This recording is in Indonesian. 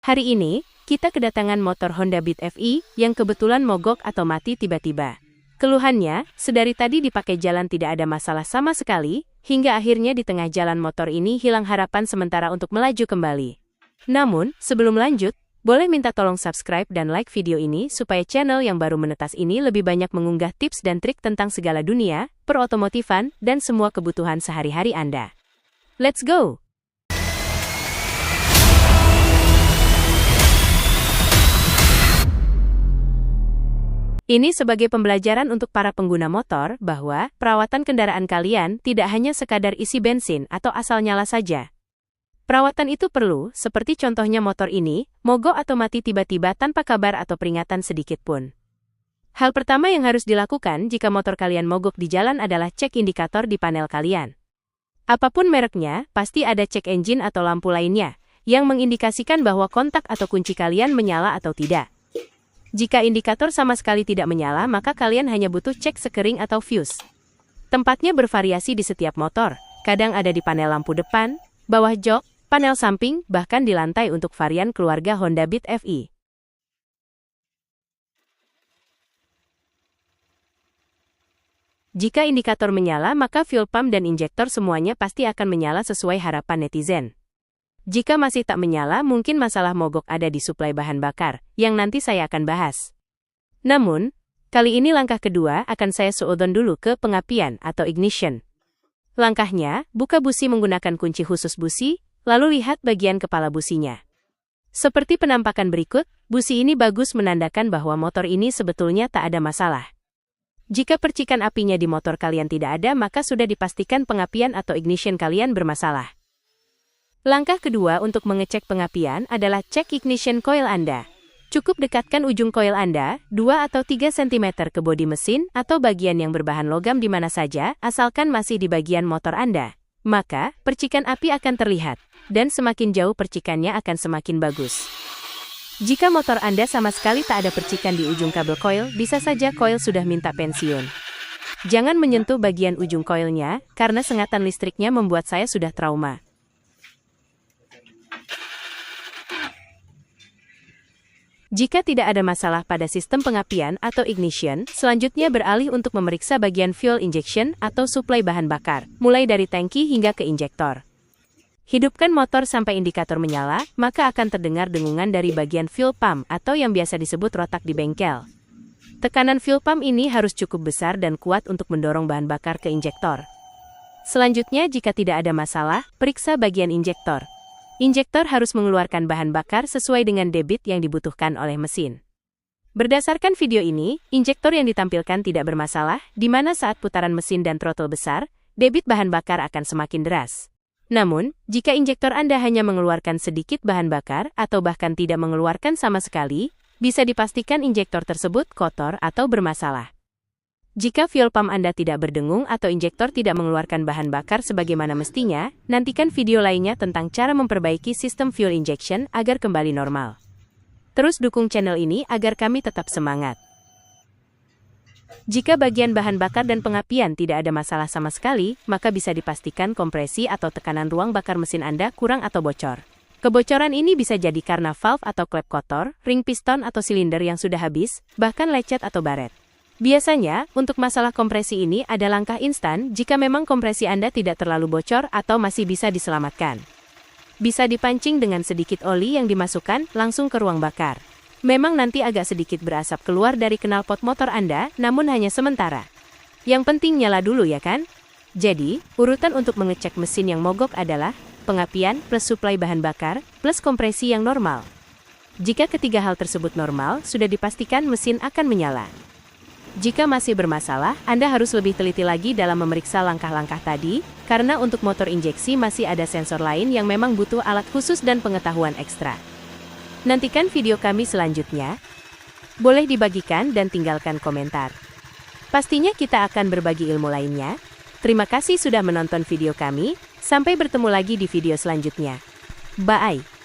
Hari ini, kita kedatangan motor Honda Beat FE yang kebetulan mogok atau mati tiba-tiba. Keluhannya, sedari tadi dipakai jalan tidak ada masalah sama sekali, hingga akhirnya di tengah jalan motor ini hilang harapan sementara untuk melaju kembali. Namun, sebelum lanjut, boleh minta tolong subscribe dan like video ini supaya channel yang baru menetas ini lebih banyak mengunggah tips dan trik tentang segala dunia, perotomotifan, dan semua kebutuhan sehari-hari Anda. Let's go! Ini sebagai pembelajaran untuk para pengguna motor bahwa perawatan kendaraan kalian tidak hanya sekadar isi bensin atau asal nyala saja. Perawatan itu perlu, seperti contohnya motor ini, mogok atau mati tiba-tiba tanpa kabar atau peringatan sedikit pun. Hal pertama yang harus dilakukan jika motor kalian mogok di jalan adalah cek indikator di panel kalian. Apapun mereknya, pasti ada cek engine atau lampu lainnya, yang mengindikasikan bahwa kontak atau kunci kalian menyala atau tidak. Jika indikator sama sekali tidak menyala, maka kalian hanya butuh cek sekering atau fuse. Tempatnya bervariasi di setiap motor, kadang ada di panel lampu depan, bawah jok, panel samping, bahkan di lantai untuk varian keluarga Honda Beat FE. Jika indikator menyala, maka fuel pump dan injektor semuanya pasti akan menyala sesuai harapan netizen. Jika masih tak menyala, mungkin masalah mogok ada di suplai bahan bakar, yang nanti saya akan bahas. Namun, kali ini langkah kedua akan saya suudon dulu ke pengapian atau ignition. Langkahnya, buka busi menggunakan kunci khusus busi, lalu lihat bagian kepala businya. Seperti penampakan berikut, busi ini bagus menandakan bahwa motor ini sebetulnya tak ada masalah. Jika percikan apinya di motor kalian tidak ada, maka sudah dipastikan pengapian atau ignition kalian bermasalah. Langkah kedua untuk mengecek pengapian adalah cek ignition coil Anda. Cukup dekatkan ujung coil Anda, 2 atau 3 cm ke bodi mesin atau bagian yang berbahan logam di mana saja, asalkan masih di bagian motor Anda. Maka, percikan api akan terlihat, dan semakin jauh percikannya akan semakin bagus. Jika motor Anda sama sekali tak ada percikan di ujung kabel coil, bisa saja coil sudah minta pensiun. Jangan menyentuh bagian ujung coilnya, karena sengatan listriknya membuat saya sudah trauma. Jika tidak ada masalah pada sistem pengapian atau ignition, selanjutnya beralih untuk memeriksa bagian fuel injection atau suplai bahan bakar, mulai dari tangki hingga ke injektor. Hidupkan motor sampai indikator menyala, maka akan terdengar dengungan dari bagian fuel pump atau yang biasa disebut rotak di bengkel. Tekanan fuel pump ini harus cukup besar dan kuat untuk mendorong bahan bakar ke injektor. Selanjutnya, jika tidak ada masalah, periksa bagian injektor. Injektor harus mengeluarkan bahan bakar sesuai dengan debit yang dibutuhkan oleh mesin. Berdasarkan video ini, injektor yang ditampilkan tidak bermasalah, di mana saat putaran mesin dan throttle besar, debit bahan bakar akan semakin deras. Namun, jika injektor Anda hanya mengeluarkan sedikit bahan bakar atau bahkan tidak mengeluarkan sama sekali, bisa dipastikan injektor tersebut kotor atau bermasalah. Jika fuel pump Anda tidak berdengung atau injektor tidak mengeluarkan bahan bakar sebagaimana mestinya, nantikan video lainnya tentang cara memperbaiki sistem fuel injection agar kembali normal. Terus dukung channel ini agar kami tetap semangat. Jika bagian bahan bakar dan pengapian tidak ada masalah sama sekali, maka bisa dipastikan kompresi atau tekanan ruang bakar mesin Anda kurang atau bocor. Kebocoran ini bisa jadi karena valve atau klep kotor, ring piston atau silinder yang sudah habis, bahkan lecet atau baret. Biasanya, untuk masalah kompresi ini ada langkah instan jika memang kompresi Anda tidak terlalu bocor atau masih bisa diselamatkan. Bisa dipancing dengan sedikit oli yang dimasukkan langsung ke ruang bakar. Memang nanti agak sedikit berasap keluar dari knalpot motor Anda, namun hanya sementara. Yang penting nyala dulu ya kan? Jadi, urutan untuk mengecek mesin yang mogok adalah pengapian plus suplai bahan bakar plus kompresi yang normal. Jika ketiga hal tersebut normal, sudah dipastikan mesin akan menyala. Jika masih bermasalah, Anda harus lebih teliti lagi dalam memeriksa langkah-langkah tadi, karena untuk motor injeksi masih ada sensor lain yang memang butuh alat khusus dan pengetahuan ekstra. Nantikan video kami selanjutnya. Boleh dibagikan dan tinggalkan komentar. Pastinya kita akan berbagi ilmu lainnya. Terima kasih sudah menonton video kami, sampai bertemu lagi di video selanjutnya. Bye!